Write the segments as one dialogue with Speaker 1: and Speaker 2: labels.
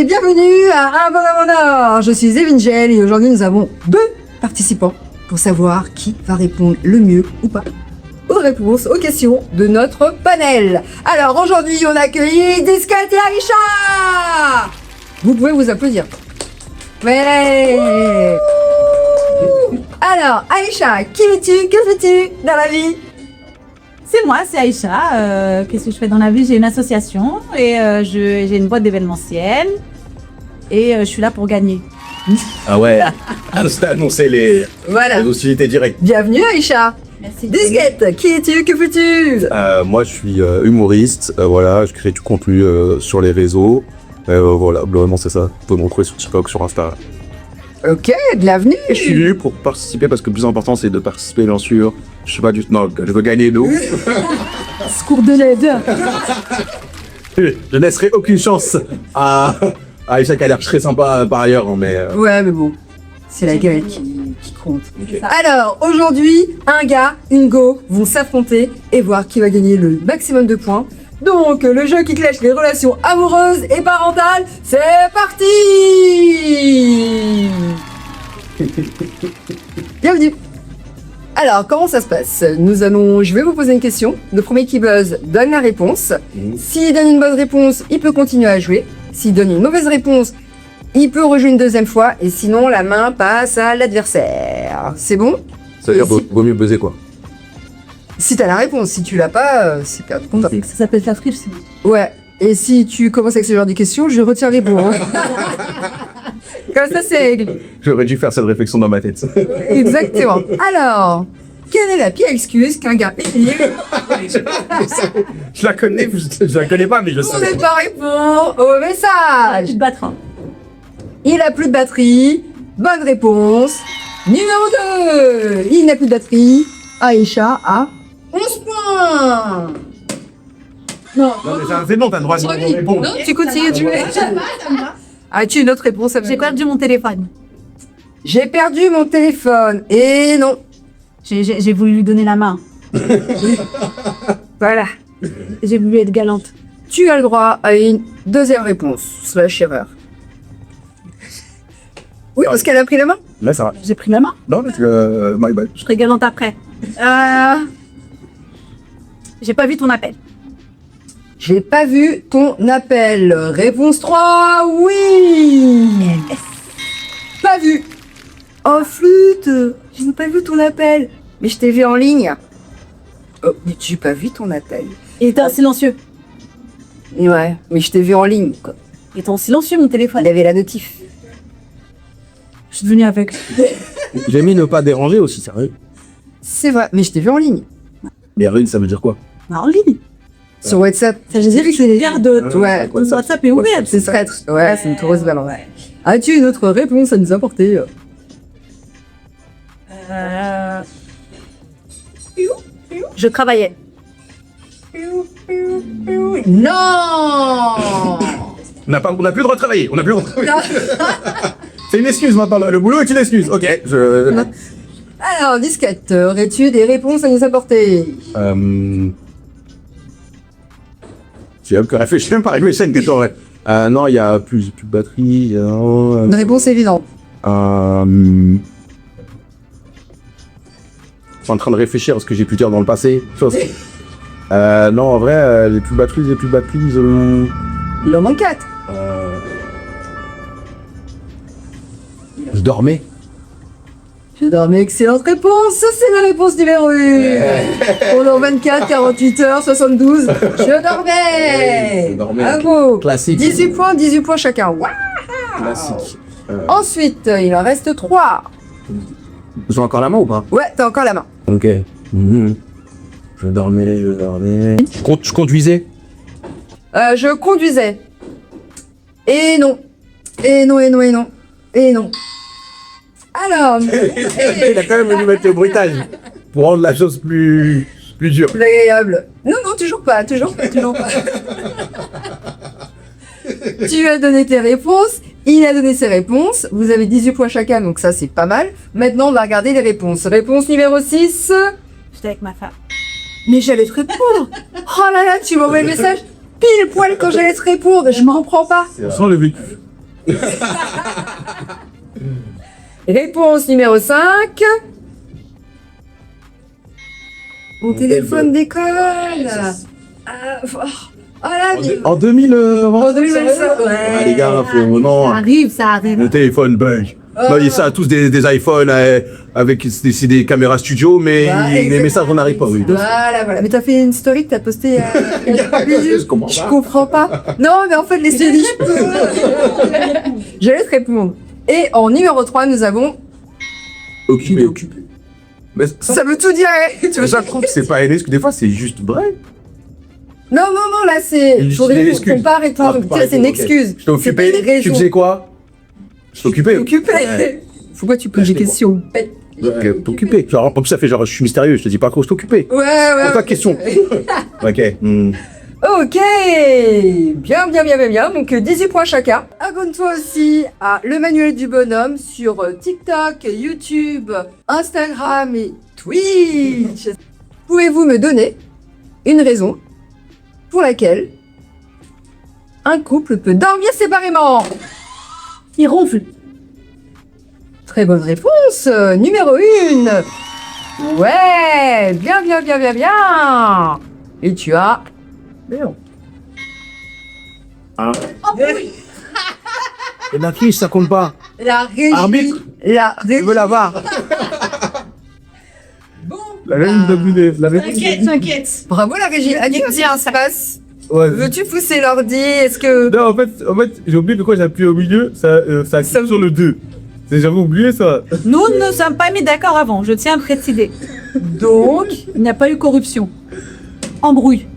Speaker 1: et bienvenue à Un Bon Or. Je suis Evangel et aujourd'hui nous avons 2 participants pour savoir qui va répondre le mieux ou pas aux réponses aux questions de notre panel. Alors aujourd'hui on accueille Discat et Aïcha. Vous pouvez vous applaudir. Ouais. Alors Aïcha, qui es-tu? Que fais-tu dans la vie?
Speaker 2: C'est moi, c'est Aïcha. Qu'est-ce que je fais dans la vie? J'ai une association et j'ai une boîte d'événementiel et je suis là pour gagner.
Speaker 3: Ah ouais, c'est annoncer les hostilités directes.
Speaker 1: Bienvenue Aïcha.
Speaker 2: Merci.
Speaker 1: Disquette, qui es-tu? Que fais-tu?
Speaker 3: Moi je suis humoriste, voilà, je crée du contenu sur les réseaux. Voilà, vraiment c'est ça. Vous pouvez me retrouver sur TikTok, sur Insta.
Speaker 1: Ok, bienvenue.
Speaker 3: Et je suis venu pour participer parce que le plus important c'est de participer bien sûr. Je sais pas du tout, non, je veux gagner d'eau.
Speaker 2: Secours de l'aide.
Speaker 3: Je laisserai aucune chance à Aïcha qui a l'air très sympa par ailleurs, hein, mais...
Speaker 1: Ouais, mais bon, c'est la gueule qui compte.
Speaker 3: Okay.
Speaker 1: Alors, aujourd'hui, un gars, une go vont s'affronter et voir qui va gagner le maximum de points. Donc, le jeu qui clash les relations amoureuses et parentales, c'est parti. Bienvenue. Alors, comment ça se passe? Je vais vous poser une question. Le premier qui buzz donne la réponse. S'il donne une bonne réponse, il peut continuer à jouer. S'il donne une mauvaise réponse, il peut rejouer une deuxième fois. Et sinon, la main passe à l'adversaire. C'est bon?
Speaker 3: Ça veut dire vaut mieux buzzer quoi.
Speaker 1: Si t'as la réponse, si tu l'as pas, c'est perdu ton temps.
Speaker 2: Ça s'appelle la triche.
Speaker 1: Ouais. Et si tu commences avec ce genre de questions, je retire les points. Comme ça, c'est réglé.
Speaker 3: J'aurais dû faire cette réflexion dans ma tête.
Speaker 1: Exactement. Alors, quelle est la pire excuse qu'un gars nul
Speaker 3: Je la connais, je la connais pas, mais je
Speaker 1: ne
Speaker 3: sais.
Speaker 1: pas répondre au message?
Speaker 2: Tu te battras.
Speaker 1: Il a plus de batterie. Bonne réponse. Numéro 2. Il n'a plus de batterie. Aïcha a 11 points. Non.
Speaker 3: Non mais c'est bon, t'as le droit de répondre.
Speaker 1: Non, tu continues, tu veux. As-tu une autre réponse?
Speaker 2: J'ai perdu mon téléphone.
Speaker 1: J'ai perdu mon téléphone. Et non.
Speaker 2: J'ai voulu lui donner la main.
Speaker 1: Voilà.
Speaker 2: J'ai voulu être galante.
Speaker 1: Tu as le droit à une deuxième réponse. Slash erreur. Oui, parce qu'elle a pris la main.
Speaker 3: Là ça va.
Speaker 2: J'ai pris la main.
Speaker 3: Non, parce que... my bad.
Speaker 2: Je serai galante après. J'ai pas vu ton appel.
Speaker 1: J'ai pas vu ton appel. Réponse 3, oui. Yes. Pas vu. Oh flûte, je n'ai pas vu ton appel. Mais je t'ai vu en ligne. Oh, mais j'ai pas vu ton appel.
Speaker 2: Il était en silencieux.
Speaker 1: Ouais, mais je t'ai vu en ligne, quoi.
Speaker 2: Il était en silencieux mon téléphone.
Speaker 1: Il avait la notif.
Speaker 2: Je suis devenue aveugle.
Speaker 3: J'ai mis ne pas déranger aussi, sérieux.
Speaker 1: C'est vrai, mais je t'ai vu en ligne.
Speaker 3: Mais Rune, ça veut dire quoi?
Speaker 2: En ligne.
Speaker 1: Sur WhatsApp.
Speaker 2: Ça veut dire que c'est les de
Speaker 1: Ouais.
Speaker 2: ton WhatsApp est ouvert.
Speaker 1: C'est traître. Ouais, c'est une grosse balance. As-tu une autre réponse à nous apporter?
Speaker 2: Je travaillais.
Speaker 1: Non.
Speaker 3: On n'a plus le droit de travailler, on n'a plus le droit de travailler. C'est une excuse maintenant, le boulot est une excuse. Ok,
Speaker 1: Alors, Disquette, aurais-tu des réponses à nous apporter?
Speaker 3: J'ai même pas réfléchi à une question. Non, il y a plus de batterie.
Speaker 1: Une réponse évidente.
Speaker 3: Je suis en train de réfléchir à ce que j'ai pu dire dans le passé. Non, en vrai, les plus de batterie.
Speaker 1: Il en manque 4.
Speaker 3: Je dormais.
Speaker 1: Je dormais, excellente réponse. C'est la réponse numéro 1. Pendant 24, 48 heures, 72, je dormais.
Speaker 3: Je dormais.
Speaker 1: Bravo.
Speaker 3: Classique.
Speaker 1: 18 points chacun. Waouh.
Speaker 3: Classique.
Speaker 1: Ensuite, il en reste 3.
Speaker 3: J'ai encore la main ou pas?
Speaker 1: Ouais, t'as encore la main.
Speaker 3: Ok. Je dormais. Je conduisais.
Speaker 1: Je conduisais. Et non. Alors,
Speaker 3: Il a quand même voulu mettre le bruitage pour rendre la chose plus dure.
Speaker 1: plus agréable. Non, toujours pas. Tu as donné tes réponses, il a donné ses réponses. Vous avez 18 points chacun, donc ça c'est pas mal. Maintenant, on va regarder les réponses. Réponse numéro 6.
Speaker 2: J'étais avec ma femme.
Speaker 1: Mais j'allais te répondre. Oh là là, tu m'envoies le message pile poil quand j'allais te répondre. Je m'en prends pas.
Speaker 3: Sans le vécu.
Speaker 1: Réponse numéro 5. Mon téléphone décolle. Là,
Speaker 3: En 2000,
Speaker 1: en 2025.
Speaker 3: Ah, les gars, faut, non.
Speaker 2: Ça arrive.
Speaker 3: Le téléphone bug. Non, ils ça tous des iPhones avec c'est des caméras studio, mais les messages on n'arrive pas. Oui.
Speaker 1: Voilà. Mais t'as fait une story que t'as postée
Speaker 3: Je comprends
Speaker 1: Je
Speaker 3: pas.
Speaker 1: comprends pas. Non, mais en fait, les stories, je peux. Je laisse répondre. Et en numéro 3, nous avons.
Speaker 3: Occupé. Mais
Speaker 1: Ça veut tout dire.
Speaker 3: tu vois, je trouve que c'est pas un excuse. Des fois, c'est juste vrai.
Speaker 1: Non, là, c'est.
Speaker 3: Une
Speaker 1: Pour des
Speaker 3: une
Speaker 1: gens
Speaker 3: excuse.
Speaker 1: qui sont pas répondre.
Speaker 3: Ah,
Speaker 1: Ça, c'est une
Speaker 3: ok.
Speaker 1: excuse.
Speaker 3: Je t'ai
Speaker 1: C'est pas une
Speaker 3: occupé. Tu
Speaker 1: raison.
Speaker 3: faisais quoi? Je t'ai occupé.
Speaker 1: Occupé.
Speaker 3: Ouais.
Speaker 1: Pourquoi tu poses des questions?
Speaker 3: Ok, t'occuper. Genre, en plus, ça fait genre, je suis mystérieux. Je te dis pas quoi, je t'occupé.
Speaker 1: Ouais.
Speaker 3: Pose ta question. Ok.
Speaker 1: Ok, bien. Donc 18 points chacun. Abonne-toi aussi à Le Manuel du Bonhomme sur TikTok, YouTube, Instagram et Twitch. Pouvez-vous me donner une raison pour laquelle un couple peut dormir séparément?
Speaker 2: Il ronfle.
Speaker 1: Très bonne réponse. Numéro 1. Ouais, bien. Et tu as...
Speaker 3: Et la fiche, ça compte pas.
Speaker 1: La régie.
Speaker 3: Arbitre.
Speaker 1: La
Speaker 3: Tu
Speaker 1: régie.
Speaker 3: veux la voir?
Speaker 1: Bon.
Speaker 3: La reine de
Speaker 2: T'inquiète.
Speaker 1: Bravo la régie. Annie, tiens, ça passe.
Speaker 3: Ouais.
Speaker 1: Veux-tu pousser l'ordi? Est-ce que...
Speaker 4: Non, en fait, j'ai oublié de quoi j'ai appuyé au milieu, ça clique sur le 2. J'avais oublié ça.
Speaker 2: Nous ne nous sommes pas mis d'accord avant, je tiens à préciser.
Speaker 1: Donc...
Speaker 2: Il n'y a pas eu corruption. Embrouille.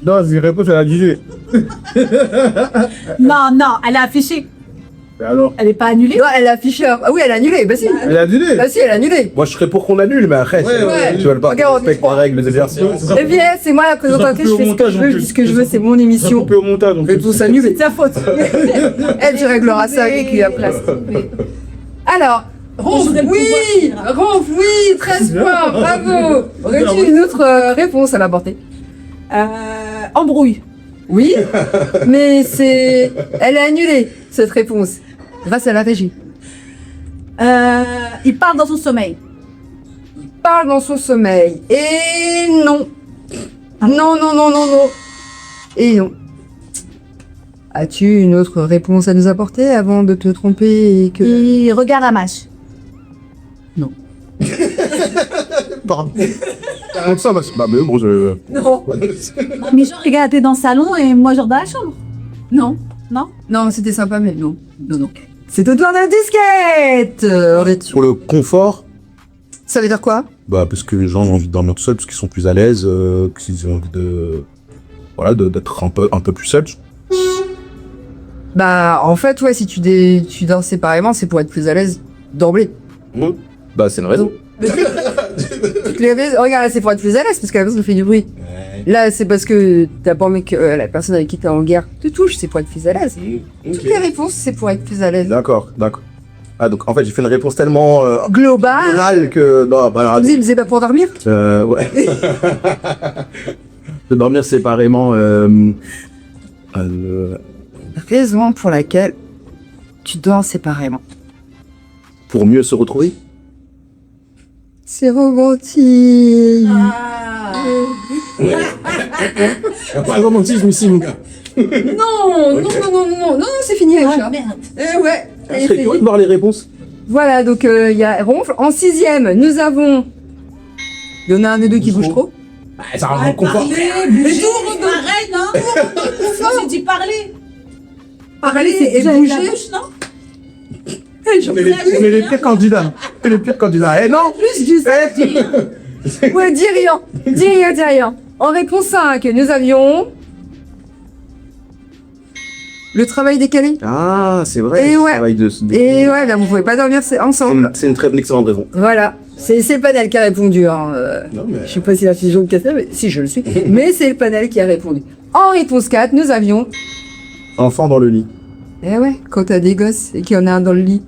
Speaker 4: Non, c'est une réponse à la guisée.
Speaker 2: Non, elle a affiché.
Speaker 4: Mais alors,
Speaker 2: Elle n'est pas annulée.
Speaker 1: Non, elle a affiché... Ah oui, elle a annulé. Bah si.
Speaker 4: elle a annulé.
Speaker 1: Bah si, elle a annulé.
Speaker 3: Moi, je serais pour qu'on annule, mais après,
Speaker 1: ouais.
Speaker 3: tu vois pas.
Speaker 1: Regarde,
Speaker 3: Respecte les règles des exercices.
Speaker 1: Eh bien, c'est moi la présentatrice, je fais ce que je veux, je dis ce que je veux, c'est mon émission.
Speaker 4: Coupé au montage.
Speaker 1: Je vais tous annuler.
Speaker 2: C'est sa faute.
Speaker 1: Elle, tu régleras ça avec lui après. Alors, Ronf, oui, 13 points, bravo. Aurais-tu une autre réponse à l'apporter?
Speaker 2: Embrouille.
Speaker 1: Oui, mais c'est... Elle a annulé cette réponse, grâce à la régie.
Speaker 2: Il parle dans son sommeil.
Speaker 1: Parle dans son sommeil. Et non. Non. Et non. As-tu une autre réponse à nous apporter avant de te tromper et que...
Speaker 2: Il regarde un match.
Speaker 3: Pardon. Ça, bah, mais bon, je...
Speaker 1: Non.
Speaker 2: Mais genre, les gars, t'es dans le salon et moi, genre dans la chambre.
Speaker 1: Non.
Speaker 2: Non.
Speaker 1: Non, c'était sympa, mais non. Non. C'est au tour de la disquette.
Speaker 3: Pour le confort,
Speaker 1: Ça veut dire quoi?
Speaker 3: bah, parce que les gens ont envie de dormir tout seuls, parce qu'ils sont plus à l'aise, qu'ils ont envie de... Voilà, d'être un peu plus seuls.
Speaker 1: Bah, en fait, ouais, si tu dors séparément, c'est pour être plus à l'aise d'emblée.
Speaker 3: Bah, c'est une raison.
Speaker 1: Regarde, là, c'est pour être plus à l'aise parce que la personne fait du bruit. Là, c'est parce que t'as pas envie que la personne avec qui t'es en guerre te touche, c'est pour être plus à l'aise. Toutes les réponses, c'est pour être plus à l'aise.
Speaker 3: D'accord. Ah, donc, en fait, j'ai fait une réponse tellement
Speaker 1: Global.
Speaker 3: générale que... Non, bah, alors,
Speaker 1: Vous c'est pas pour dormir?
Speaker 3: ouais. De dormir séparément,
Speaker 1: Raison pour laquelle tu dors séparément.
Speaker 3: pour mieux se retrouver.
Speaker 1: C'est romantique.
Speaker 3: Pas de romantisme ici, mon gars.
Speaker 1: Non, c'est fini, Aïcha.
Speaker 2: Merde.
Speaker 1: Ouais.
Speaker 3: Je serais curieux de voir les réponses.
Speaker 1: Voilà, donc il y a Ronfle. En 6ème, nous avons... Il y en a un des deux qui bouge trop.
Speaker 3: Ça rend le confort.
Speaker 2: Pareil, non. J'ai dit parler.
Speaker 1: Parler et
Speaker 2: Déjà, la
Speaker 1: bouger.
Speaker 2: bouche, non.
Speaker 3: On est les pires candidats. On est les pires candidats. Eh non.
Speaker 1: Plus du Ouais, dis rien. En réponse 5, nous avions... Le travail décalé.
Speaker 3: Ah, c'est vrai.
Speaker 1: Et
Speaker 3: ce
Speaker 1: ouais.
Speaker 3: travail
Speaker 1: Et ouais, là, vous pouvez pas dormir ensemble.
Speaker 3: C'est une très excellente raison.
Speaker 1: Voilà. C'est le panel qui a répondu. Hein.
Speaker 3: Non, mais...
Speaker 1: Je sais pas si la fiche jaune casse, mais si je le suis. Mais c'est le panel qui a répondu. En réponse 4, nous avions...
Speaker 3: Enfant dans le lit.
Speaker 1: Eh ouais, quand t'as des gosses et qu'il y en a un dans le lit,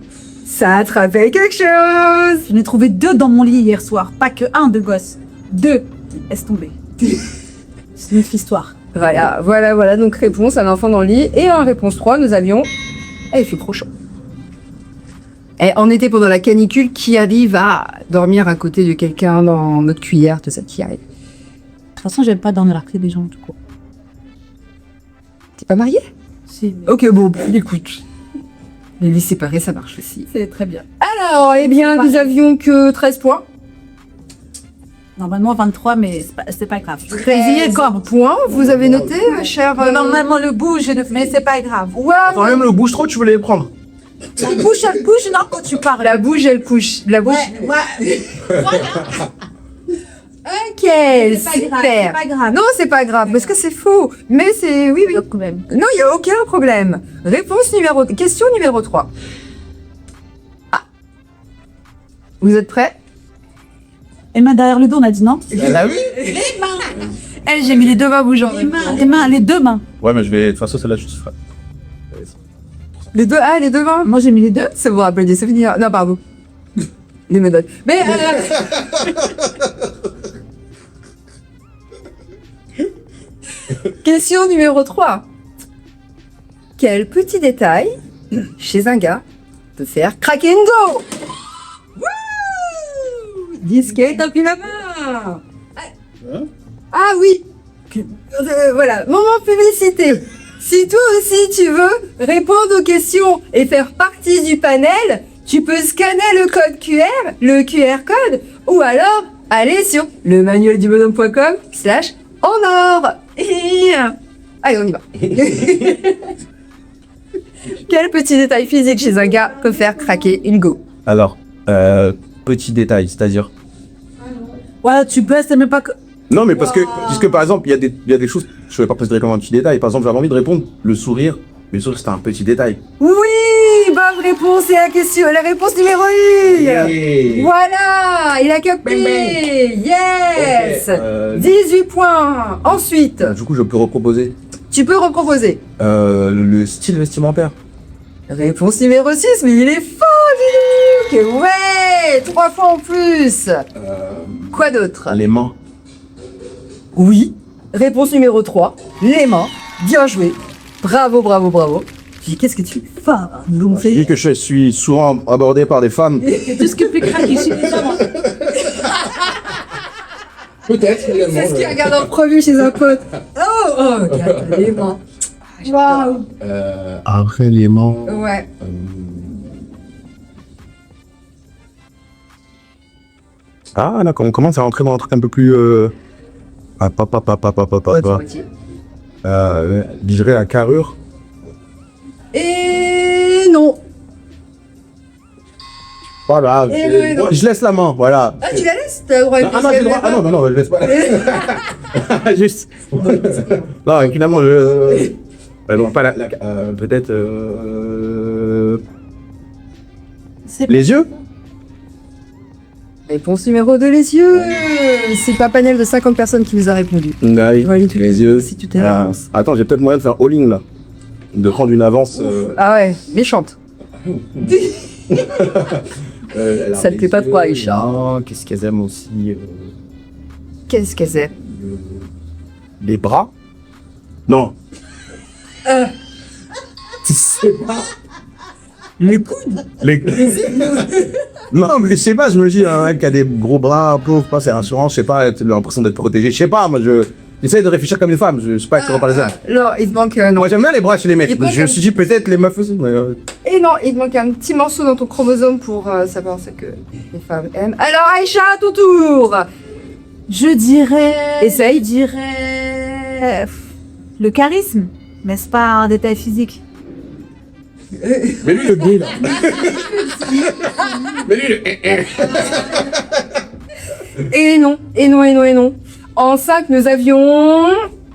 Speaker 1: ça te rappelle quelque chose.
Speaker 2: J'en ai trouvé 2 dans mon lit hier soir, pas que un de gosse. 2. Laisse tomber. C'est une autre histoire.
Speaker 1: Voilà. Donc réponse, un enfant dans le lit. Et en réponse 3, nous avions... il fait trop chaud. Et en été, pendant la canicule, qui arrive à dormir à côté de quelqu'un dans notre cuillère, tout ça, qui arrive?
Speaker 2: De toute façon, j'aime pas dormir à côté des gens, tout court.
Speaker 1: T'es pas marié?
Speaker 2: Si,
Speaker 1: Ok, bon, écoute. Les lits séparés, ça marche aussi.
Speaker 2: c'est très bien.
Speaker 1: Alors, eh bien, nous avions que 13 points.
Speaker 2: Normalement 23, mais c'est pas grave.
Speaker 1: Crazy points, vous avez noté, cher...
Speaker 2: Normalement, le bouge, mais c'est pas grave.
Speaker 1: Ouais,
Speaker 3: Quand même le bouge trop, tu voulais les prendre.
Speaker 2: La bouche, elle bouge, non, quand tu parles.
Speaker 1: la bouge, elle couche. La bouche...
Speaker 2: Ouais.
Speaker 1: Ok,
Speaker 2: C'est pas
Speaker 1: super.
Speaker 2: grave, c'est pas grave.
Speaker 1: Non, c'est pas grave, parce que c'est faux. Mais c'est... Oui.
Speaker 2: Quand même.
Speaker 1: Non, il n'y a aucun problème. Question numéro 3. Ah. Vous êtes prêts?
Speaker 2: Les mains derrière le dos, on a dit non?
Speaker 3: Elle a vu?
Speaker 1: J'ai mis les deux mains bougeantes.
Speaker 2: Les deux mains.
Speaker 3: Ouais, mais je vais. De toute façon, celle-là, je ferai.
Speaker 1: Les deux mains?
Speaker 2: Moi, j'ai mis les deux.
Speaker 1: Ça vous rappelle des souvenirs? Non, pardon. Les médailles. Mais... Question numéro 3. Quel petit détail, chez un gars, peut faire craquer une go? Wouh! Disquette en la main. Ah oui. Voilà, moment publicité. Si toi aussi tu veux répondre aux questions et faire partie du panel, tu peux scanner le code QR, le QR code, ou alors aller sur lemanueldubonhomme.com/en or. Allez, on y va. Quel petit détail physique chez un gars peut faire craquer une go?
Speaker 3: Alors, petit détail, c'est-à-dire.
Speaker 2: Ouais, tu peux, c'est même pas que.
Speaker 3: Non, mais parce que par exemple, il y a des choses, je ne vais pas considérer comme un petit détail. Par exemple, j'avais envie de répondre, le sourire, mais le sourire, c'était un petit détail.
Speaker 1: Oui, bonne réponse, c'est la réponse numéro 1. Voilà, il a capté. Yes.
Speaker 3: Ok,
Speaker 1: 18 points. Ensuite,
Speaker 3: Du coup, je peux reproposer
Speaker 1: tu peux reproposer.
Speaker 3: le style vestimentaire.
Speaker 1: Réponse numéro 6, mais il est fort, Luc. Ouais, 3 fois en plus. Quoi d'autre?
Speaker 3: Les mains.
Speaker 1: Oui. Réponse numéro 3, les mains. Bien joué. Bravo. Puis qu'est-ce que tu fais fort? Donc,
Speaker 3: Vu que je suis souvent abordé par des femmes.
Speaker 2: C'est tout ce qui fait craquer chez les hommes.
Speaker 4: Peut-être également.
Speaker 1: c'est ce qu'il regarde en premier chez un pote. Oh, regarde les mains. Waouh.
Speaker 3: Après les mains.
Speaker 1: Ouais.
Speaker 3: Ah, d'accord, on commence à rentrer dans un truc un peu plus. Je dirais la carrure.
Speaker 1: Et non.
Speaker 3: Voilà,
Speaker 1: oui, non.
Speaker 3: je laisse la main, voilà.
Speaker 1: Ah, tu la laisses? T'as le droit de
Speaker 3: Ah non, j'ai le droit. Ah non, je laisse pas. Juste. Non, finalement, je. Non, pas peut-être. Les yeux?
Speaker 1: Réponse numéro 2, les yeux. C'est pas un panel de 50 personnes qui nous a répondu.
Speaker 3: Oui,
Speaker 1: Ouais,
Speaker 3: les yeux.
Speaker 1: Si tu t'es
Speaker 3: Attends, j'ai peut-être moyen de faire all-in là. De prendre une avance.
Speaker 1: Ah ouais, méchante. Ça te plaît pas trop, Aïcha?
Speaker 3: Non, qu'est-ce qu'elles aiment aussi
Speaker 1: Qu'est-ce qu'elle c'est?
Speaker 3: Les bras? Non. Tu sais pas. Les coudes? Non, mais je sais pas, je me dis, un mec qui a des gros bras, pauvre, pas, c'est rassurant, je sais pas, t'as l'impression d'être protégé, je sais pas, moi, j'essaie de réfléchir comme une femme, je sais pas comment par les hommes.
Speaker 1: Non, il te manque non.
Speaker 3: Moi, j'aime bien les bras chez les mecs,
Speaker 1: Il manque
Speaker 3: je me suis dit peut-être les meufs aussi, mais
Speaker 1: Et non, il te manque un petit morceau dans ton chromosome pour savoir ce que les femmes aiment. Alors Aïcha, à ton tour.
Speaker 2: Je dirais.
Speaker 1: Essaye.
Speaker 2: Je dirais. Le charisme. Mais c'est pas un détail physique.
Speaker 3: Mais lui, le gay, là. Mais lui,
Speaker 1: Et non. En 5, nous avions...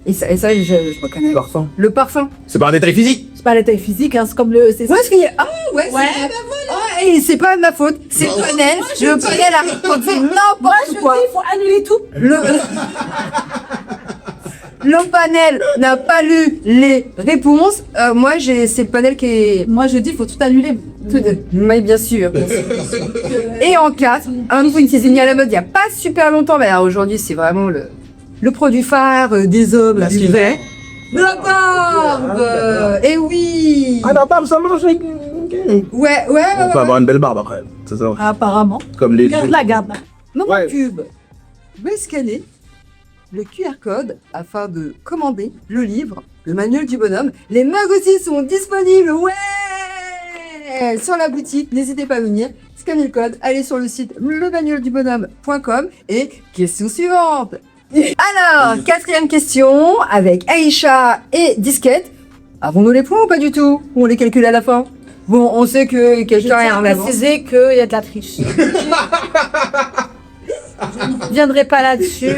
Speaker 1: Et ça je reconnais.
Speaker 3: le parfum.
Speaker 1: Le parfum.
Speaker 3: C'est pas un détail physique.
Speaker 2: C'est pas un détail physique, hein, c'est comme le. C'est
Speaker 1: Où est-ce qu'il y a... Ah ouais,
Speaker 2: Ouais,
Speaker 1: Ah, et c'est pas de ma faute. C'est panel. Je connais la réponse. C'est n'importe quoi.
Speaker 2: il faut annuler tout.
Speaker 1: Le panel n'a pas lu les réponses. Moi, c'est le panel qui est...
Speaker 2: Moi, je dis, il faut tout annuler.
Speaker 1: Mais bien sûr. Et en 4, un nouveau une saison à la mode il n'y a pas super longtemps, mais alors aujourd'hui c'est vraiment le produit phare des hommes, là, c'est vrai. La barbe. Eh oui.
Speaker 3: Ah, la barbe, ça marche avec...
Speaker 1: Ouais.
Speaker 3: On peut avoir une belle barbe après. C'est ça.
Speaker 2: Apparemment.
Speaker 3: Comme les...
Speaker 2: Garde.
Speaker 1: Maman
Speaker 3: Ouais.
Speaker 1: Cube, je vais scanner le QR code afin de commander le livre, le manuel du bonhomme. Les mugs aussi sont disponibles, ouais, sur la boutique. N'hésitez pas à venir, scannez le code, allez sur le site lemanueldubonhomme.com et question suivante. Alors, 4e question avec Aïcha et Disquette. Avons-nous les points ou pas du tout? Ou on les calcule à la fin? Bon, on sait que quelqu'un est en avance.
Speaker 2: Préciser qu'il y a de la triche. Je ne viendrai pas là-dessus.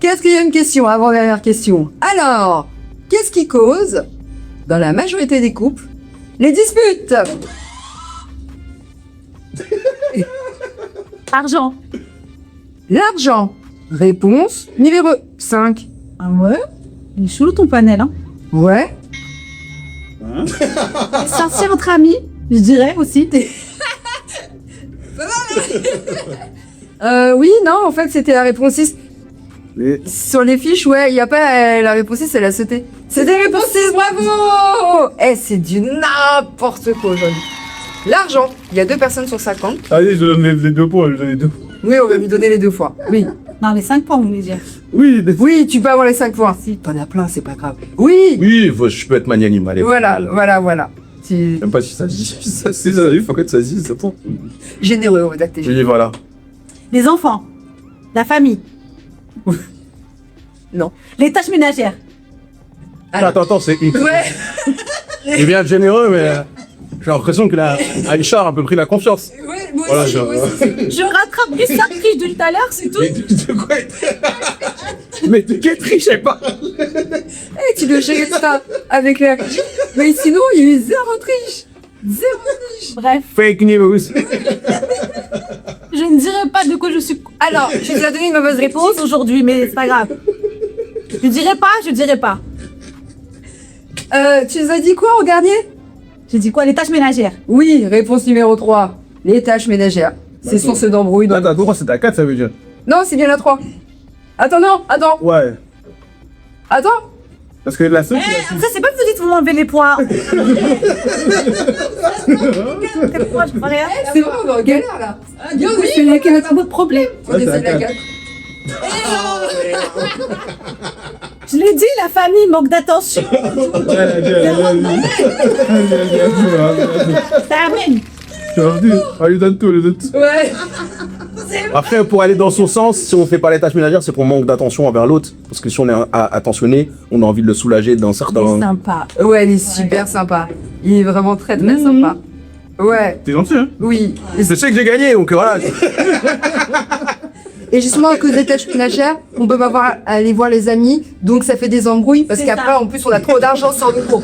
Speaker 1: 4e question, avant-dernière question. Alors, qu'est-ce qui cause, dans la majorité des couples, les disputes?
Speaker 2: Argent.
Speaker 1: L'argent. Réponse numéro 5.
Speaker 2: Ah ouais? Il est chelou ton panel, hein.
Speaker 1: Ouais.
Speaker 2: Sorcier entre amis, je dirais aussi.
Speaker 1: Oui, non, en fait, c'était la réponse 6.
Speaker 3: les-
Speaker 1: Sur les fiches, ouais, il n'y a pas la réponse 6, elle a sauté. C'était la réponse 6, bravo! Eh, c'est du n'importe quoi aujourd'hui. L'argent, il y a 2 personnes sur 50.
Speaker 4: Allez, je donne les 2 points, je donne les 2.
Speaker 1: Oui, on va lui donner les 2 fois. Oui.
Speaker 2: Non, les 5 points, vous voulez dire.
Speaker 4: Oui,
Speaker 1: Oui, tu peux avoir les 5 points. Si, t'en as plein, c'est pas grave. Oui!
Speaker 3: Oui, je peux être magnanime, allez.
Speaker 1: Voilà. Tu...
Speaker 3: J'aime pas si ça dit. Ça, si ça arrive, faut que ça dise, c'est bon.
Speaker 1: Généreux, on va dire que t'es généreux.
Speaker 3: Oui, voilà.
Speaker 2: Les enfants. La famille.
Speaker 1: Non.
Speaker 2: Les tâches ménagères.
Speaker 3: Attends, c'est...
Speaker 1: Ouais.
Speaker 3: Il est bien généreux, mais... j'ai l'impression que la Aïcha a un peu pris la confiance.
Speaker 1: Ouais, moi
Speaker 3: Voilà,
Speaker 1: aussi,
Speaker 3: je-
Speaker 1: moi aussi.
Speaker 2: Je rattrape les 5 triches de tout à l'heure, c'est tout.
Speaker 3: Mais de quoi mais de quelle triche, je sais pas.
Speaker 1: Eh, tu le gères ça avec la... Mais sinon, il y a eu 0 triche. 0 triche.
Speaker 2: Bref,
Speaker 3: Fake news.
Speaker 2: je ne dirai pas de quoi je suis.
Speaker 1: Alors, je t'ai donné une mauvaise réponse.
Speaker 2: Réponse aujourd'hui, mais c'est pas grave. Je dirai pas.
Speaker 1: Tu nous as dit quoi au dernier?
Speaker 2: J'ai dit quoi? Les tâches ménagères.
Speaker 1: Oui, réponse numéro 3. Les tâches ménagères. C'est source d'embrouille. Donc...
Speaker 4: Attends, pourquoi c'est à 4, ça veut dire?
Speaker 1: Non, c'est bien la 3. Attends.
Speaker 4: Ouais. Parce que la seule...
Speaker 2: Après, c'est pas que vous dites vous m'enlevez les points. Quel point, je vois rien.
Speaker 1: C'est vrai, on est en galère là.
Speaker 2: Oui, mais quel est votre problème?
Speaker 1: On essaie de la
Speaker 4: c'est
Speaker 1: gagner.
Speaker 2: Je l'ai dit, la famille manque d'attention. Termine.
Speaker 4: On lui donne tout,
Speaker 1: Ouais.
Speaker 3: Après, pour aller dans son sens, si on fait pas les tâches ménagères, c'est pour manque d'attention envers l'autre. Parce que si on est attentionné, on a envie de le soulager d'un certain...
Speaker 2: Sympa.
Speaker 1: Ouais, il est super sympa. Il est vraiment très sympa. Ouais,
Speaker 4: T'es gentil, hein?
Speaker 1: oui.
Speaker 3: Je sais que j'ai gagné, donc voilà.
Speaker 1: Et justement, à cause des tâches ménagères, on peut pas aller voir les amis, donc ça fait des embrouilles, parce
Speaker 2: C'est
Speaker 1: qu'après,
Speaker 2: ça.
Speaker 1: en plus, on a trop d'argent sur le compte.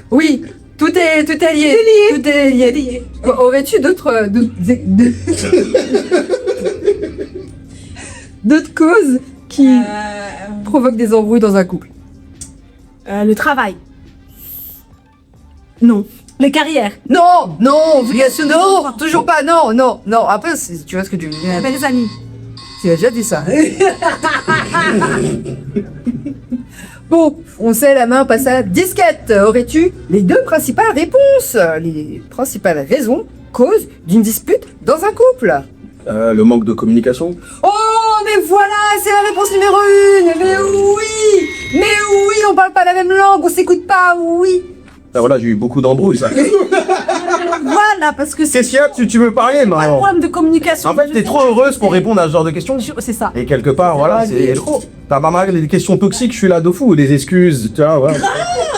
Speaker 1: Oui, tout est lié. Tout est lié. Aurais-tu d'autres d'autres causes qui provoquent des embrouilles dans un couple?
Speaker 2: Le travail. Non. Les carrières.
Speaker 1: Non, bien sûr, non, toujours pas, non. Après, tu vois ce que tu veux dire.
Speaker 2: Les amis.
Speaker 1: Tu as déjà dit ça. Bon, on sait, la main passe à Disquette. Aurais-tu les 2 principales réponses, les principales raisons, causes d'une dispute dans un couple?
Speaker 3: Le manque de communication.
Speaker 1: Oh, mais voilà, c'est la réponse numéro 1. Mais oui, on parle pas la même langue, on s'écoute pas, oui.
Speaker 3: Ben voilà, j'ai eu beaucoup d'embrouilles, ça.
Speaker 2: Voilà, parce que c'est
Speaker 3: Qu'est-ce qu'il y a? Tu veux parler,
Speaker 2: un
Speaker 3: Marion?
Speaker 2: problème de communication.
Speaker 3: En fait, t'es trop heureuse pour répondre à ce genre de questions.
Speaker 2: C'est ça.
Speaker 3: Et quelque part, voilà, c'est trop. T'as pas mal des questions toxiques, je suis là de fou, des excuses, tu vois, voilà.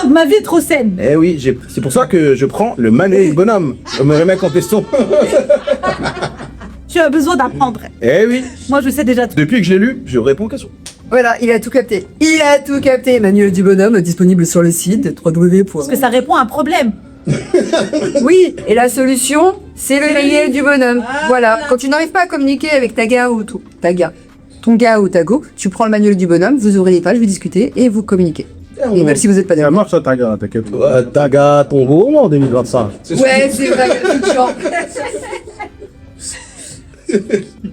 Speaker 2: Ma vie est trop saine.
Speaker 3: Eh oui, c'est pour ça que je prends le manuel du bonhomme. Je me remets en question.
Speaker 2: Tu as besoin d'apprendre.
Speaker 3: Eh oui,
Speaker 2: Moi, je sais déjà tout.
Speaker 3: depuis que je l'ai lu, je réponds aux questions.
Speaker 1: Voilà, il a tout capté. Manuel du bonhomme, disponible sur le site www.
Speaker 2: Parce que ça répond à un problème.
Speaker 1: Oui, et la solution, c'est le manuel du bonhomme. Voilà, quand tu n'arrives pas à communiquer avec ton gars ou ta go, tu prends le manuel du bonhomme, vous ouvrez les pages, vous discutez et vous communiquez. Et même si vous n'êtes pas
Speaker 4: Ça
Speaker 1: d'accord.
Speaker 4: marche, ça, t'inquiète.
Speaker 3: Taga, ton beau moment en 2025.
Speaker 1: Ouais, c'est vrai, il y a tout de chance.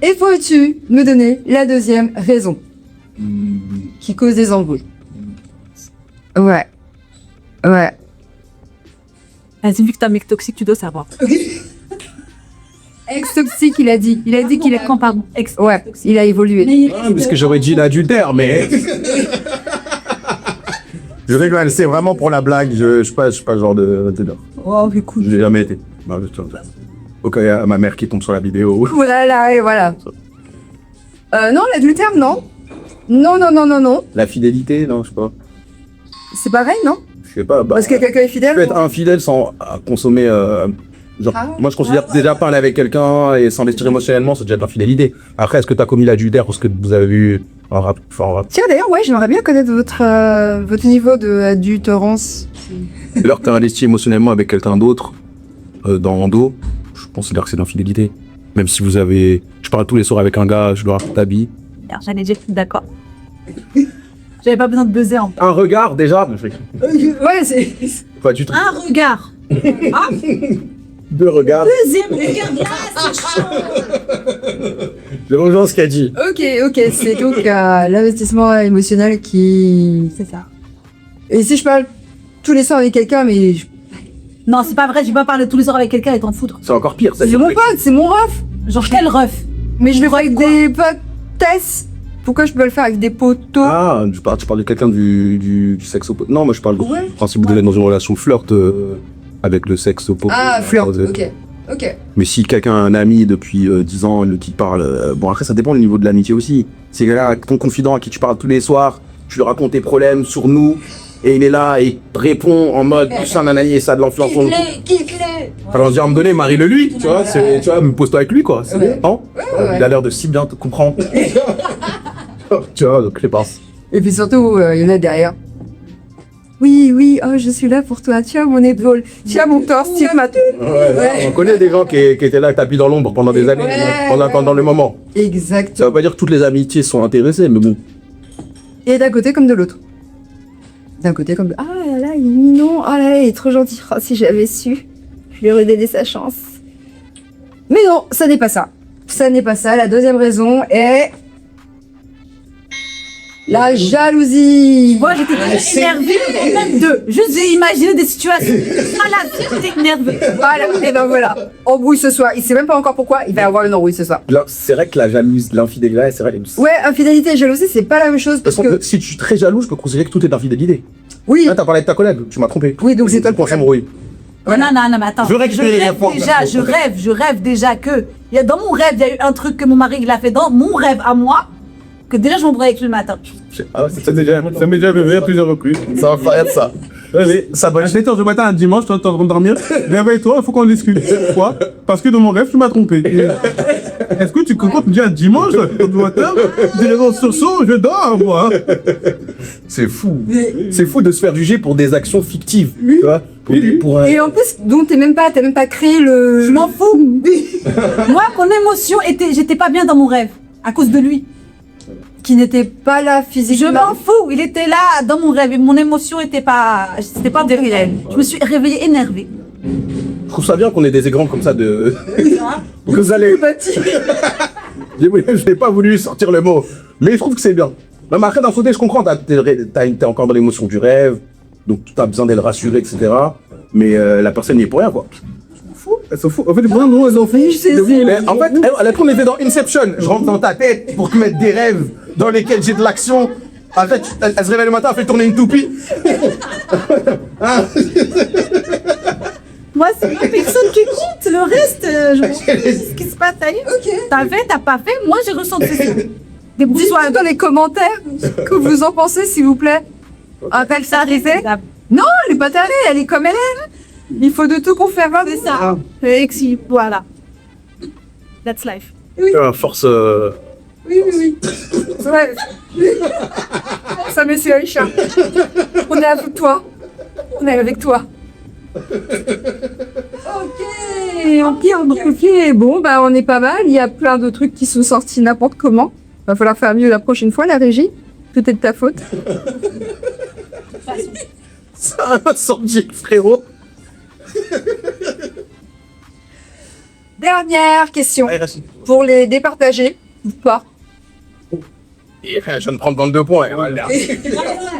Speaker 1: Et pourrais-tu me donner la deuxième raison qui cause des embrouilles? Ouais. Ouais.
Speaker 2: Vas-y, vu que t'es un mec toxique, tu dois savoir.
Speaker 1: Ex-toxique, il a dit. Il a dit qu'il est...
Speaker 2: Quand, pardon, ex.
Speaker 1: Ouais, il a évolué.
Speaker 3: Parce que j'aurais dit l'adultère, mais. Je rigole, c'est vraiment pour la blague. Je suis pas le genre de.
Speaker 2: Oh, écoute.
Speaker 3: J'ai jamais été. Au cas où il y a ma mère qui tombe sur la vidéo.
Speaker 1: Voilà, et voilà. Non, l'adultère, non. Non, non, non, non, non.
Speaker 3: La fidélité, non, je sais pas.
Speaker 1: C'est pareil, non?
Speaker 3: Je sais pas.
Speaker 1: Parce que quelqu'un est fidèle.
Speaker 3: Tu peux être infidèle sans consommer. Genre, moi je considère déjà parler avec quelqu'un et s'investir émotionnellement, c'est déjà de l'infidélité. Après, est-ce que tu as commis l'adultère ou ce que vous avez vu en rap?
Speaker 1: Tiens, d'ailleurs, ouais, j'aimerais bien connaître votre niveau d'adultérance.
Speaker 3: Dès lors que tu as investi émotionnellement avec quelqu'un d'autre dans mon dos, je considère que c'est de l'infidélité. Même si vous avez. Je parle tous les soirs avec un gars, je lui raconte ta vie.
Speaker 2: J'allais dire, d'accord. J'avais pas besoin de buzzer en
Speaker 3: Un regard déjà.
Speaker 1: Ouais, c'est...
Speaker 3: Pas du tout.
Speaker 2: un regard.
Speaker 3: Deux regards.
Speaker 2: Deuxième regard, là, c'est chaud.
Speaker 3: Je rejoins ce qu'elle dit.
Speaker 1: Ok, c'est donc l'investissement émotionnel qui...
Speaker 2: C'est ça.
Speaker 1: Et si je parle tous les soirs avec quelqu'un, mais...
Speaker 2: Non, c'est pas vrai, je vais pas parler tous les soirs avec quelqu'un et t'en foutre.
Speaker 3: C'est encore pire.
Speaker 1: C'est mon pote, c'est mon ref.
Speaker 2: Genre, quel ref?
Speaker 1: Mais je le fais avec des potes. Pourquoi je peux le faire avec des potos?
Speaker 3: Ah, tu parles de quelqu'un du sexe opposé. Non, moi je parle de...
Speaker 1: Ouais.
Speaker 3: Enfin, si vous devez être dans une relation flirt avec le sexe opposé.
Speaker 1: Ah, flirt, ok.
Speaker 3: Mais si quelqu'un a un ami depuis 10 ans qui parle... bon, après, ça dépend du niveau de l'amitié aussi. C'est là, ton confident à qui tu parles tous les soirs, tu lui racontes tes problèmes sur nous, et il est là et il te répond en mode ça, nanani, et ça de l'influence.
Speaker 1: Kick-les.
Speaker 3: Alors, dire à me donner, marie-le lui, tu vois, me pose-toi avec lui, quoi. C'est
Speaker 1: Ouais.
Speaker 3: non
Speaker 1: Ouais.
Speaker 3: Il a l'air de si bien te comprendre. Tu vois, donc je pense.
Speaker 1: Et puis surtout, il y en a derrière. Oui, oh, je suis là pour toi. Tiens mon épaule, tiens mon torse, tiens ma tête.
Speaker 3: Ouais. On connaît des gens qui étaient là, tapis dans l'ombre pendant des années, en attendant le moment. Ça
Speaker 1: Exactement.
Speaker 3: veut pas dire que toutes les amitiés sont intéressées, mais bon.
Speaker 1: Et d'un côté comme de l'autre. D'un côté comme de... Ah là là, il est mignon. Ah là là, il est trop gentil. Oh, si j'avais su, je lui aurais donné sa chance. Mais non, ça n'est pas ça. Ça n'est pas ça. La deuxième raison est... La jalousie.
Speaker 2: Moi, j'étais énervée, même deux. Juste, j'ai imaginé des situations. Voilà, j'étais énervée.
Speaker 1: Voilà, et ben voilà. Embrouille ce soir. Il sait même pas encore pourquoi. Il va y avoir une embrouille ce soir.
Speaker 3: Là, c'est vrai que la jalousie, l'infidélité, c'est vrai.
Speaker 1: Ouais, infidélité et jalousie, c'est pas la même chose. Parce que...
Speaker 3: Si tu suis très jaloux, je peux considérer que tout est d'infidélité.
Speaker 1: Oui,
Speaker 3: Là, t'as parlé de ta collègue, tu m'as trompé.
Speaker 1: oui, donc c'est toi le
Speaker 3: Prochain
Speaker 1: problème.
Speaker 3: bruit.
Speaker 2: Non, mais attends.
Speaker 3: Je veux récupérer les réponses.
Speaker 2: Je rêve déjà que. Dans mon rêve, il y a eu un truc que mon mari il a fait dans mon rêve à moi. Que déjà, je m'embrouille avec lui le matin.
Speaker 3: Ah ouais,
Speaker 4: Ça m'est déjà arrivé à plusieurs reprises.
Speaker 3: ça va faire être ça.
Speaker 4: Allez,
Speaker 3: Ça doit
Speaker 4: à 7h du matin, un dimanche, tu es en train de dormir. Réveille-toi, il faut qu'on discute. Pourquoi? Parce que dans mon rêve, tu m'as trompé. Est-ce que tu comprends? Tu dis un dimanche, du matin, tu réveilles en sursaut, je dors, moi.
Speaker 3: C'est fou. C'est fou de se faire juger pour des actions fictives. Tu vois pour un...
Speaker 1: Et en plus, donc t'as même pas créé le...
Speaker 2: Je m'en fous. Moi, mon émotion était. J'étais pas bien dans mon rêve. À cause de lui.
Speaker 1: Qui n'était pas là
Speaker 2: Je
Speaker 1: physiquement.
Speaker 2: m'en fous. Il était là dans mon rêve et mon émotion était pas. C'était pas derrière. Je me suis réveillée énervée.
Speaker 3: Je trouve ça bien qu'on ait des exemples comme ça de... que vous allez... Je n'ai pas voulu sortir le mot, mais je trouve que c'est bien. Même après, d'un côté, je comprends, t'es encore dans l'émotion du rêve, donc tu as besoin d'être rassuré, etc. Mais la personne n'y est pour rien, quoi.
Speaker 4: Elles s'en foutent. En fait, moi, non, elles en foutent.
Speaker 3: Mais en fait, on était dans Inception. Je rentre dans ta tête pour te mettre des rêves dans lesquels j'ai de l'action. En fait, elle se réveille le matin, elle fait tourner une toupie.
Speaker 2: Moi, c'est la personne qui compte. Le reste, je m'en fous. Ce qui se passe ailleurs. T'as fait, t'as pas fait. Moi, j'ai ressenti ça. Des
Speaker 1: Dites-moi dans les commentaires ce que vous en pensez, s'il vous plaît. Appelle ça arrivé. Non, elle est pas tarée, elle est comme elle est. Il faut de tout qu'on fait avoir.
Speaker 2: C'est ça. Exi, voilà. That's life.
Speaker 3: Force...
Speaker 1: Oui. Ouais. Ça, monsieur Aïcha. On est avec toi. Ok. Bon, bah, on est pas mal. Il y a plein de trucs qui sont sortis n'importe comment. Va falloir faire mieux la prochaine fois, la régie. Tout est de ta faute.
Speaker 3: Ça m'a sorti, frérot.
Speaker 1: Dernière question.
Speaker 3: Allez, reste.
Speaker 1: Pour les départager, ou pas?
Speaker 3: Et, je viens de prendre 22 points. Et voilà.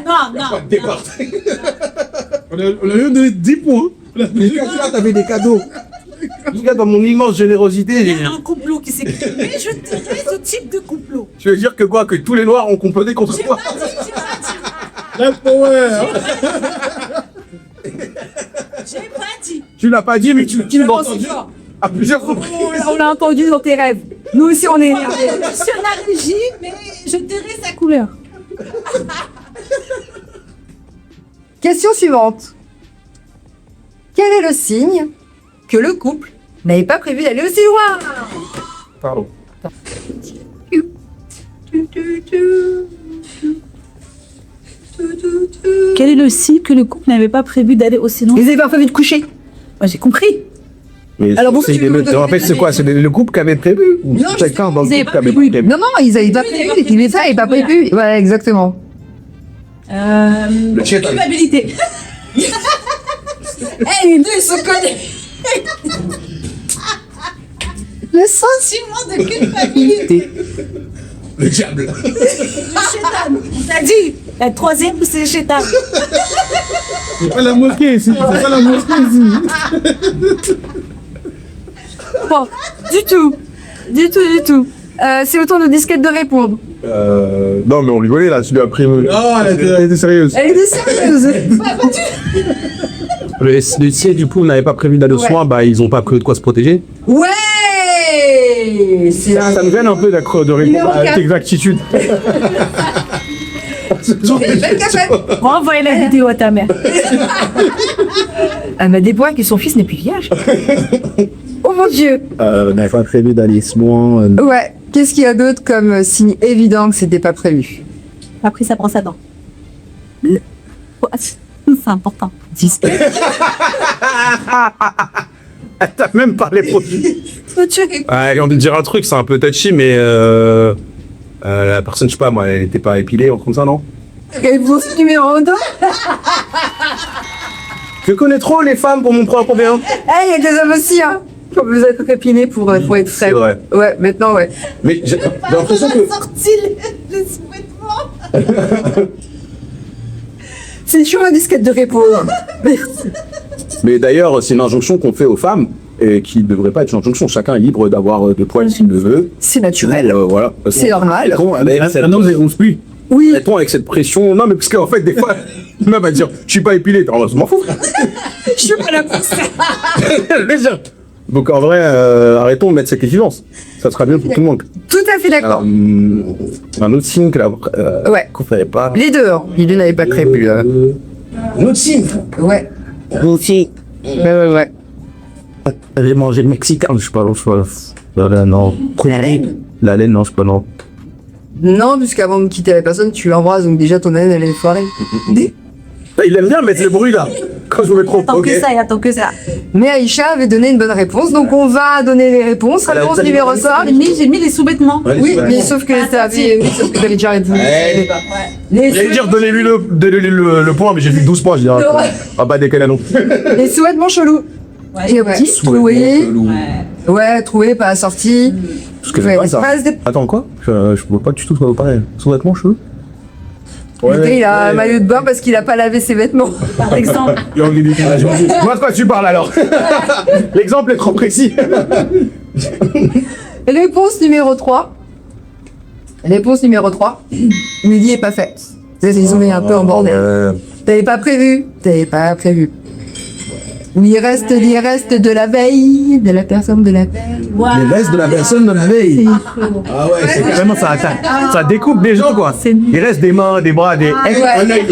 Speaker 2: Non.
Speaker 4: On a eu donné 10 points.
Speaker 3: Mais quand là, t'avais des cadeaux. Les gars, dans mon immense générosité,
Speaker 2: Il y a un complot qui s'est créé. Mais je dirais ce type de complot.
Speaker 3: tu veux dire que quoi? Que tous les noirs ont comploté contre
Speaker 2: J'ai
Speaker 3: toi?
Speaker 2: pas dit.
Speaker 4: La power.
Speaker 2: J'ai pas dit.
Speaker 3: Tu l'as pas dit, mais tu l'as entendu à plusieurs reprises.
Speaker 1: On l'a entendu dans tes rêves. Nous aussi, on est énervés.
Speaker 2: Sur la régie, mais je dirais sa couleur.
Speaker 1: Question suivante. Quel est le signe que le couple n'avait pas prévu d'aller aussi loin?
Speaker 3: Pardon.
Speaker 2: Quel est le signe que le couple n'avait pas prévu d'aller aussi loin?
Speaker 1: Ils n'avaient pas prévu de coucher.
Speaker 2: Moi, j'ai compris.
Speaker 3: Mais
Speaker 1: Alors, vous,
Speaker 3: c'est
Speaker 1: tu veux-
Speaker 3: en fait, c'est quoi? C'est le couple qui avait prévu? Ou
Speaker 1: Non,
Speaker 3: chacun dans le
Speaker 2: ils avaient
Speaker 3: couple qui avait
Speaker 2: pas prévu.
Speaker 3: prévu?
Speaker 1: Non, ils n'avaient pas prévu. Ils n'avaient pas prévu. Ouais, exactement.
Speaker 3: Le chat,
Speaker 2: Culpabilité.
Speaker 1: Eh, les deux, ils sont connus. Le sentiment de culpabilité.
Speaker 3: le diable.
Speaker 2: Le chétan. On t'a dit. La troisième, c'est le chétan.
Speaker 4: C'est pas la mosquée ici. C'est pas la mosquée ici.
Speaker 1: Bon, du tout. Du tout. C'est au tour de disquette de répondre.
Speaker 3: Non, mais on rigolait là, tu lui as pris.
Speaker 4: Oh, elle était sérieuse.
Speaker 1: Elle était sérieuse.
Speaker 3: Le signe du coup, on n'avait pas prévu d'aller aux
Speaker 1: Ouais.
Speaker 3: soins, bah ils ont pas prévu de quoi se protéger.
Speaker 1: Ouais. C'est un...
Speaker 3: Ça me gêne un peu de
Speaker 1: Numéro
Speaker 3: répondre avec
Speaker 1: quatre.
Speaker 3: exactitude.
Speaker 1: belle cafette.
Speaker 2: Renvoie la vidéo à ta mère.
Speaker 1: Elle m'a dévoilé que son fils n'est plus vierge. Oh mon Dieu.
Speaker 3: On n'avait pas prévu d'aller loin.
Speaker 1: Ouais. Qu'est-ce qu'il y a d'autre comme signe évident que c'était pas prévu?
Speaker 2: Après, ça prend sa dent. C'est important.
Speaker 3: T'as même parlé pour. J'ai envie de dire un truc, c'est un peu touchy, mais la personne, je sais pas, moi, elle était pas épilée, comme ça, non?
Speaker 1: Réponse numéro 2.
Speaker 3: Je connais trop les femmes pour mon propre bien.
Speaker 1: Eh, il y a des hommes aussi, hein. Qui ont besoin d'être épilés pour être frais.
Speaker 3: C'est vrai.
Speaker 1: Ouais, maintenant, ouais.
Speaker 3: Mais j'ai l'impression que.
Speaker 2: Sorti les sous-vêtements.
Speaker 1: C'est toujours un disquette de répondre. Merci.
Speaker 3: Mais d'ailleurs, c'est une injonction qu'on fait aux femmes et qui ne devrait pas être une injonction. Chacun est libre d'avoir de poils s'il le veut.
Speaker 1: C'est naturel.
Speaker 3: Voilà.
Speaker 1: C'est normal.
Speaker 3: Arrêtons avec cette-
Speaker 4: Un homme, c'est 11 pluies.
Speaker 1: Oui.
Speaker 3: arrêtons avec cette pression. Non, mais parce qu'en fait, des fois, une meuf va dire je suis pas épilé. Oh, je m'en fous.
Speaker 1: Je suis pas là pour ça.
Speaker 3: Je vais dire. Donc en vrai, arrêtons de mettre cette exigence. Ça sera bien pour tout le monde.
Speaker 1: Tout à fait d'accord.
Speaker 3: Alors, un autre signe que la
Speaker 1: Ouais.
Speaker 3: qu'on ferait pas.
Speaker 1: Les deux, hein. Les deux n'avaient pas prévu.
Speaker 3: Un autre signe.
Speaker 1: Ouais.
Speaker 3: Aussi.
Speaker 1: Ouais.
Speaker 3: J'avais mangé le mexicain, je sais pas, non. La laine, non, je sais pas, non.
Speaker 1: Non, puisqu'avant de quitter la personne, tu l'embrasses, donc déjà ton haleine, elle est foirée.
Speaker 3: Il aime bien mettre le bruit là, quand je me mets trop.
Speaker 2: Attends que ça, et attends que ça.
Speaker 1: Mais Aïcha avait donné une bonne réponse, donc on va donner les réponses.
Speaker 3: Alors,
Speaker 1: Réponse
Speaker 3: vous allez-
Speaker 1: numéro 5.
Speaker 2: J'ai mis les sous-vêtements.
Speaker 1: Oui, mais sauf que t'avais déjà répondu.
Speaker 3: J'allais dire donnez-lui le point, mais j'ai vu 12 points, je dirais. Ah bah décalé non.
Speaker 1: Les sous-vêtements chelous. Et ouais, troué.
Speaker 3: Parce
Speaker 1: Ouais, troué, pas assorti.
Speaker 3: que
Speaker 1: Ouais,
Speaker 3: c'est pas ça.
Speaker 1: passe des-
Speaker 3: Attends quoi? Je vois pas que tu tout soit pareil. Sous-vêtements cheveux.
Speaker 1: Il a un maillot de bain parce qu'il a pas lavé ses vêtements.
Speaker 2: Par exemple.
Speaker 3: Moi de quoi tu parles alors? L'exemple est trop précis.
Speaker 1: Réponse numéro 3. Réponse numéro 3. Midi est pas faite. Ils ont mis un peu en bordel. T'avais pas prévu. Il reste de la veille, de la personne de la veille.
Speaker 3: Les restes de la personne de la veille. Ah ouais, c'est vraiment ça découpe des gens quoi. Il reste des mains, des bras, des. Un œil.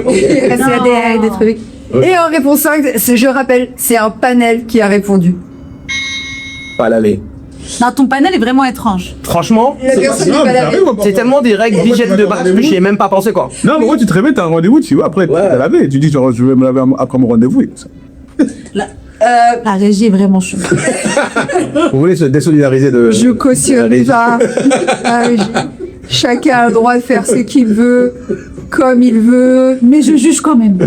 Speaker 1: Il reste des trucs. Et en réponse 5, je rappelle, c'est un panel qui a répondu.
Speaker 3: Pas l'aller.
Speaker 2: Non, ton panel est vraiment étrange.
Speaker 3: Franchement,
Speaker 1: La personne
Speaker 4: Non,
Speaker 1: qui
Speaker 4: mais
Speaker 1: pas
Speaker 4: t'arrives
Speaker 1: lavé.
Speaker 4: ou pas?
Speaker 3: c'est tellement des règles d'hygiène de base que j'y ai même pas pensé quoi.
Speaker 4: Non, mais moi, tu te réveilles, t'as un rendez-vous, tu vois, après, t'as lavé. Tu dis, genre, je vais me laver après mon rendez-vous. Et tout ça.
Speaker 2: La régie est vraiment chaude.
Speaker 3: Vous voulez se désolidariser de.
Speaker 1: Je cautionne
Speaker 3: Allez.
Speaker 1: ça. Chacun a le droit de faire ce qu'il veut, comme il veut.
Speaker 2: Mais je juge quand même.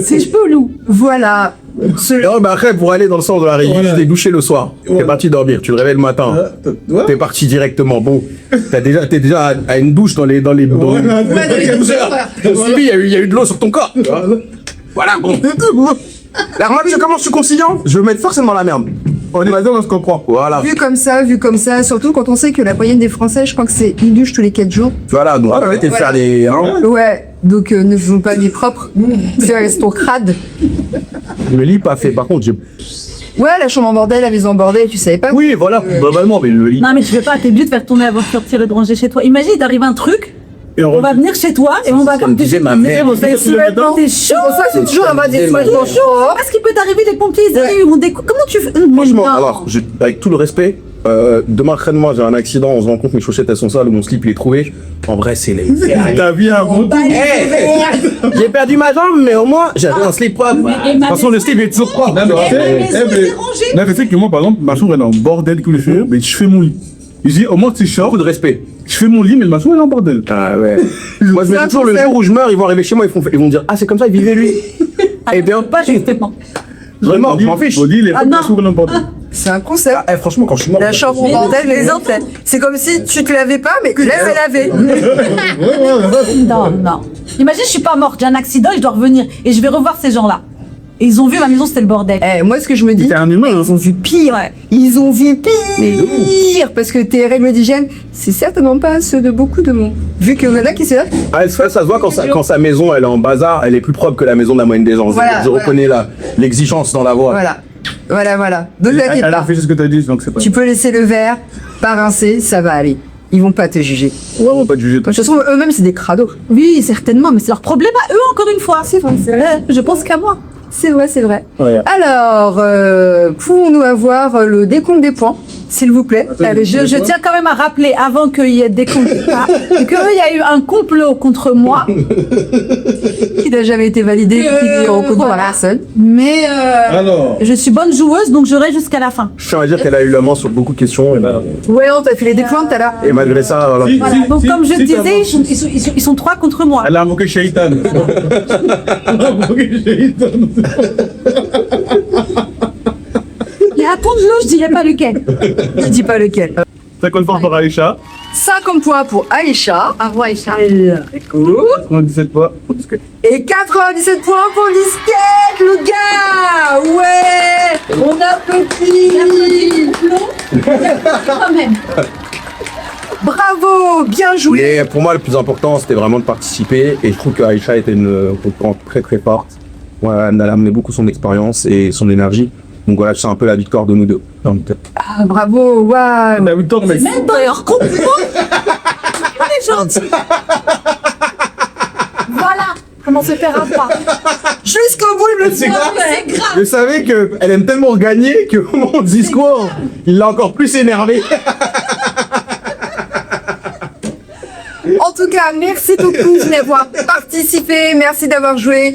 Speaker 2: Si je peux, Lou.
Speaker 1: Voilà.
Speaker 3: Non, mais après, pour aller dans le sens de la régie,
Speaker 4: Voilà.
Speaker 3: tu t'es douché le soir. T'es parti dormir, tu te réveilles le matin.
Speaker 4: Ouais.
Speaker 3: T'es parti directement. Bon, t'es déjà à une douche dans les
Speaker 4: Voilà.
Speaker 3: quelques heures. Il y a eu de l'eau sur ton corps. Voilà, bon. La remarque, comment je suis conciliant? Je veux mettre forcément la merde.
Speaker 4: On est on se comprend.
Speaker 3: Voilà.
Speaker 1: Vu comme ça, surtout quand on sait que la moyenne des Français, je crois que c'est une douche tous les 4 jours.
Speaker 3: Voilà, donc arrêtez de faire des. Hein.
Speaker 1: Ouais, donc ne faisons pas des propres. C'est ton crade.
Speaker 3: Le lit pas fait. Par contre, j'ai.
Speaker 1: Ouais, la chambre en bordel, la maison en bordel, tu savais pas?
Speaker 3: Oui, voilà, globalement, mais le lit.
Speaker 2: Non, mais tu veux pas, t'es obligé de faire tourner avant de sortir et de ranger chez toi. Imagine, il t'arrive un truc,
Speaker 4: Et
Speaker 2: on va venir chez toi et on va
Speaker 3: Comme disait ma mère.
Speaker 2: T'es chaud.
Speaker 1: C'est pour ça que c'est toujours avoir des sous-vêtements chauds.
Speaker 2: Parce qu'il peut t'arriver les pompiers, ils arrivent, comment tu fais?
Speaker 3: Franchement,
Speaker 2: Mais non.
Speaker 3: alors, avec tout le respect, demain, moi j'ai un accident, on se rend compte que mes chaussettes elles sont sales ou mon slip il est trouvé. En vrai, c'est les.
Speaker 4: Ta vie à vous.
Speaker 3: J'ai perdu ma jambe, mais au moins j'avais un slip propre. De toute façon, le slip est toujours propre.
Speaker 4: Non, mais tu sais que moi, par exemple, ma chambre elle est en bordel, tous les jours, mais je fais mon lit. Je dis, au moins, tu sors,
Speaker 3: Beaucoup de respect.
Speaker 4: je fais mon lit, mais ma chambre elle est en bordel.
Speaker 3: Ah ouais. Moi je me dis toujours le jour où je meurs, ils vont arriver chez moi, ils vont dire ah c'est comme ça, il vivait lui. Eh bien,
Speaker 2: Pas justement.
Speaker 3: vraiment, je m'en fiche.
Speaker 4: Mon lit, il est
Speaker 2: Ah,
Speaker 4: ma
Speaker 2: non.
Speaker 4: chambre elle est en bordel.
Speaker 1: C'est un concept.
Speaker 3: Eh, franchement, quand je suis mort.
Speaker 1: La chambre en bordel, les autres, c'est comme si tu te lavais pas, mais que là, elle lavait.
Speaker 2: Non, non. Imagine, je suis pas morte, j'ai un accident et je dois revenir. Et je vais revoir ces gens-là. Et ils ont vu ma maison, c'était le bordel.
Speaker 1: Eh, moi, ce que je me dis,
Speaker 4: T'es un humain, hein.
Speaker 1: ils ont vu pire.
Speaker 2: Ouais.
Speaker 1: Ils ont vu pire. Parce que tes règles d'hygiène, c'est certainement pas ceux de beaucoup de monde. Vu qu'il y en a qui c'est là.
Speaker 3: Ah, ça se voit quand sa maison elle est en bazar, elle est plus propre que la maison de la moyenne des gens.
Speaker 1: Voilà,
Speaker 3: je
Speaker 1: voilà.
Speaker 3: reconnais l'exigence dans la voix.
Speaker 1: Voilà. Donc, t'inquiète
Speaker 4: Elle a
Speaker 1: pas.
Speaker 4: fait ce que t'as dit, donc c'est pas.
Speaker 1: Tu peux laisser le verre, pas rincer, ça va aller. Ils vont pas te juger.
Speaker 4: Ouais, on va pas te juger.
Speaker 1: De toute façon, eux-mêmes, c'est des crados.
Speaker 2: Oui, certainement, mais c'est leur problème à eux, encore une fois.
Speaker 1: C'est vrai.
Speaker 2: Je pense qu'à moi.
Speaker 1: C'est vrai.
Speaker 4: Ouais.
Speaker 1: Alors, pouvons-nous avoir le décompte des points, s'il vous plaît?
Speaker 2: Je tiens quand même à rappeler, avant qu'il y ait des complots, qu'il y a eu un complot contre moi.
Speaker 1: Qui n'a jamais été validé, qui n'est reconnu par
Speaker 2: voilà.
Speaker 1: personne.
Speaker 2: Mais
Speaker 4: Alors.
Speaker 2: je suis bonne joueuse, donc j'aurai jusqu'à la fin.
Speaker 3: Je tiens à dire qu'elle a eu la main sur beaucoup de questions
Speaker 1: Ouais, on t'a fait les décomptes tout à l'heure.
Speaker 3: et malgré ça, voilà.
Speaker 4: Si,
Speaker 2: Voilà. Donc, comme je
Speaker 4: si,
Speaker 2: disais,
Speaker 4: t'as-
Speaker 2: ils sont trois contre moi.
Speaker 4: Elle a invoqué Shaitan. Elle a invoqué Shaitan.
Speaker 2: Il y a un pont de l'eau, je dirais pas lequel.
Speaker 1: Je dis pas lequel.
Speaker 4: 50 points pour Aïcha.
Speaker 1: 50 points pour Aïcha.
Speaker 2: Au revoir, Aïcha.
Speaker 1: Cool.
Speaker 4: 97 points.
Speaker 1: Et 97 points pour Disquette, le gars. Ouais. On applaudit.
Speaker 2: Quand même.
Speaker 1: Bravo, bien joué.
Speaker 3: Et pour moi, le plus important, c'était vraiment de participer. Et je trouve qu'Aïcha était une concurrente très très forte. Ouais, elle a amené beaucoup son expérience et son énergie. Donc voilà, c'est un peu la victoire de nous deux. Donc,
Speaker 1: Ah, bravo, waouh.
Speaker 4: On a eu le temps, mais.
Speaker 2: Même dans leur complot, on est gentil. Voilà comment se faire un pas.
Speaker 1: Jusqu'au bout, il me le
Speaker 3: C'est
Speaker 1: dit.
Speaker 3: grave.
Speaker 2: C'est grave.
Speaker 3: je savais qu'elle aime tellement gagner que mon discours, il l'a encore plus énervé.
Speaker 1: En tout cas, merci beaucoup d'avoir participé, merci d'avoir joué.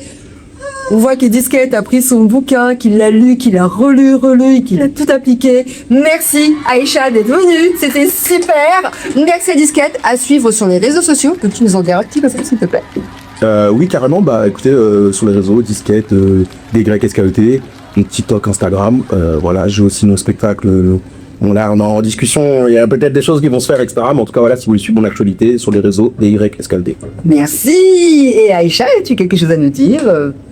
Speaker 1: On voit que Disquette a pris son bouquin, qu'il l'a lu, qu'il a relu, et qu'il a tout appliqué. Merci Aïcha d'être venue, c'était super. Merci à Disquette, à suivre sur les réseaux sociaux. Peux-tu nous en dire un petit peu, s'il te plaît?
Speaker 3: Oui, carrément. Bah écoutez, sur les réseaux, Disquette, DYSKET, mon TikTok, Instagram. Voilà, j'ai aussi nos spectacles. On est en discussion, il y a peut-être des choses qui vont se faire, etc. Mais en tout cas, voilà, si vous voulez suivre mon actualité sur les réseaux, DYSKET.
Speaker 1: Merci. Et Aïcha, as-tu quelque chose à nous dire?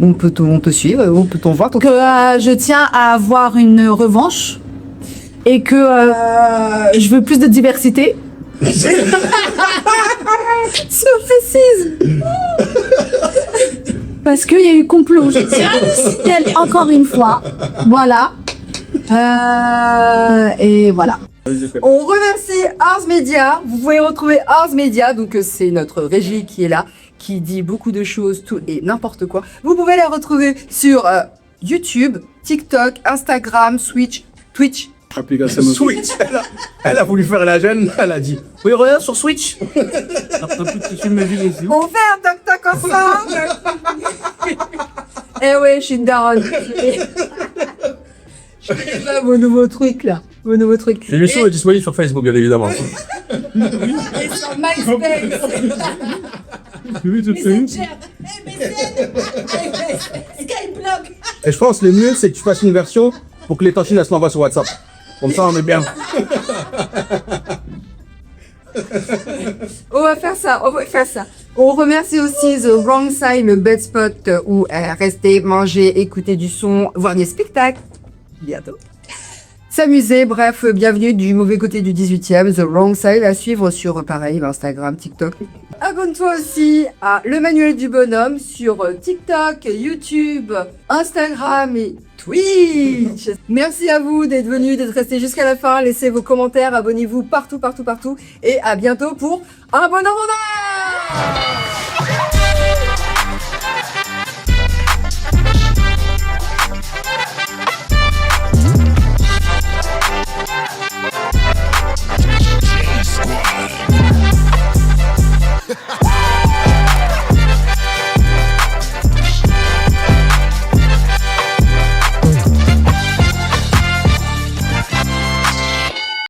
Speaker 1: On peut te suivre, où peut-on voir ton...
Speaker 2: Que je tiens à avoir une revanche et que je veux plus de diversité. Parce qu'il y a eu complot. Je tiens à le signaler encore une fois. Voilà. Et voilà.
Speaker 1: On remercie Ars Media. Vous pouvez retrouver Ars Media, donc c'est notre régie qui est là, qui dit beaucoup de choses, tout et n'importe quoi. Vous pouvez la retrouver sur YouTube, TikTok, Instagram, Twitch.
Speaker 4: Application
Speaker 3: Switch. Elle a voulu faire la jeune, elle a dit. Oui, regarde sur Switch.
Speaker 1: On fait un toc-toc ensemble. Eh ouais, je suis une daronne. Je connais pas vos nouveaux trucs là. Vos nouveaux trucs.
Speaker 3: L'émission est disponible sur Facebook, bien évidemment.
Speaker 1: Et sur MySpace.
Speaker 4: Oui, tout de suite.
Speaker 2: Skyblock.
Speaker 3: Et je pense le mieux, c'est que tu fasses une version pour que les tantines, elles se l'envoient sur WhatsApp. Comme ça, on est bien.
Speaker 1: On va faire ça, on va faire ça. On remercie aussi The Wrong Side, le bed spot où rester, manger, écouter du son, voir des spectacles. Bientôt. S'amuser, bref, bienvenue du mauvais côté du 18e, The Wrong Side, à suivre sur, pareil, Instagram, TikTok. Abonne-toi aussi à Le Manuel du Bonhomme sur TikTok, YouTube, Instagram et Twitch. Merci à vous d'être venus, d'être restés jusqu'à la fin. Laissez vos commentaires, abonnez-vous partout, partout, partout. Et à bientôt pour un bon abonnement.